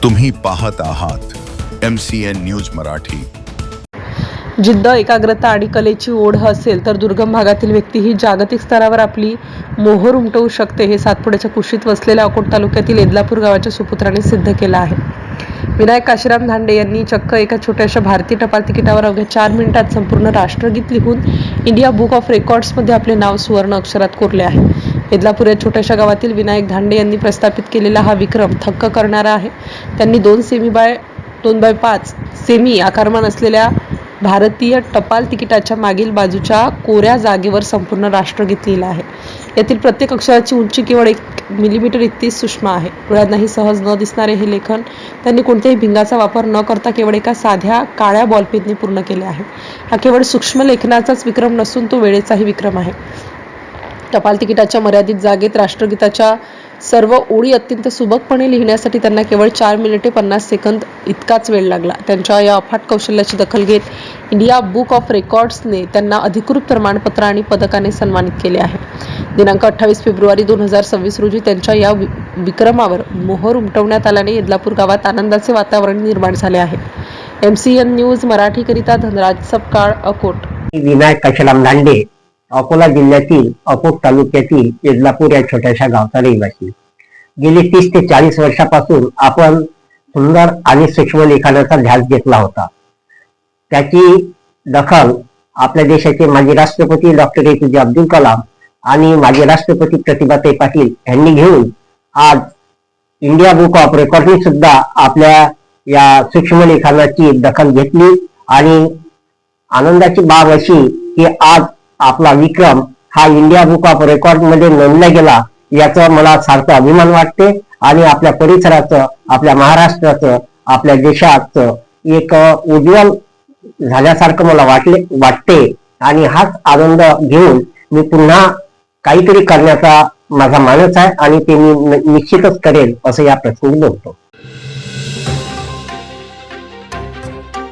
तुम्ही पाहत आहात MCN न्यूज मराठी। जिद्द, एकाग्रता आणि कलेची ओढ असेल तर दुर्गम भागातील व्यक्ती ही जागतिक स्तरावर आपली मोहोर उमटवू शकते, हे सातपुड्याच्या कुशीत वसलेल्या अकोट तालुक्यातील येदलापूर गावाच्या सुपुत्रांनी सिद्ध केलं आहे। विनायक काशीराम धांडे यांनी चक्क एका छोट्याशा भारतीय टपाल तिकिटावर अवघ्या 4 मिनिटात संपूर्ण राष्ट्रगीत लिहून इंडिया बुक ऑफ रेकॉर्ड्समध्ये आपले नाव सुवर्ण अक्षरात कोरले आहे। येदलापूर या छोट्याशा गावातील विनायक धांडे यांनी प्रस्थापित केलेला हा विक्रम थक्क करणारा आहे। त्यांनी 2x5 सेमी आकारमान असलेल्या भारतीय टपाल तिकिटाच्या मागील बाजूच्या कोऱ्या जागेवर संपूर्ण राष्ट्रगीत लिहिलं आहे। यातील प्रत्येक अक्षराची उंची केवळ 1 मिलीमीटर इतकी सूक्ष्म आहे। डोळ्यांनाही सहज न दिसणारे हे लेखन त्यांनी कोणत्याही भिंगाचा वापर न करता केवळ एका साध्या काळ्या बॉलपेनने पूर्ण केले आहे। हा केवळ सूक्ष्म लेखनाचाच विक्रम नसून तो वेळेचाही विक्रम आहे। टपाल तिकिटाच्या मर्यादित जागेत राष्ट्रगीताच्या सर्व ओळी अत्यंत सुबकपणे लिहिण्यासाठी त्यांना केवळ 4 मिनिटे 50 सेकंद इतकाच वेळ लागला। त्यांच्या या अफाट कौशल्याची दखल घेत इंडिया बुक ऑफ रेकॉर्ड्सने त्यांना अधिकृत प्रमाणपत्र आणि पदकाने सन्मानित केले आहे। दिनांक 28 फेब्रुवारी 2026 रोजी त्यांच्या या विक्रमावर मोहर उमटवण्यात आल्याने येदलापूर गावात आनंदाचे वातावरण निर्माण झाले आहे। MCN न्यूज मराठीकरिता धनराज सपकाळ, अकोट। विनायक काशीराम धांडे अकोला जिल्ह्यातील अकोट तालुक्यातील येदलापूर या छोट्याशा गावचा रहिवासी। गेली 30 ते 40 वर्षापासून आपण सुंदर आणि सूक्ष्म लेखनाचा ध्यास घेतला होता। त्याची दखल आपल्या देशाचे माजी राष्ट्रपती डॉक्टर APJ अब्दुल कलाम आणि माजी राष्ट्रपती प्रतिभाताई पाटील यांनी घेऊन आज इंडिया बुक ऑफ रेकॉर्डने सुद्धा आपल्या या सूक्ष्म लेखनाची दखल घेतली आणि आनंदाची बाब अशी की आज आपला विक्रम हा इंडिया बुक ऑफ रेकॉर्ड मध्ये नोंदला गेला, याचा मला सार्थ अभिमान वाटते आणि आपल्या परिसराचं, आपल्या महाराष्ट्राचं, आपल्या देशाचं एक उज्ज्वल झाल्यासारखं मला वाटते आणि हाच आनंद घेऊन मी पुन्हा काहीतरी करण्याचा माझा मानस आहे आणि ते मी निश्चितच करेल असं या प्रसंगी बोलतो।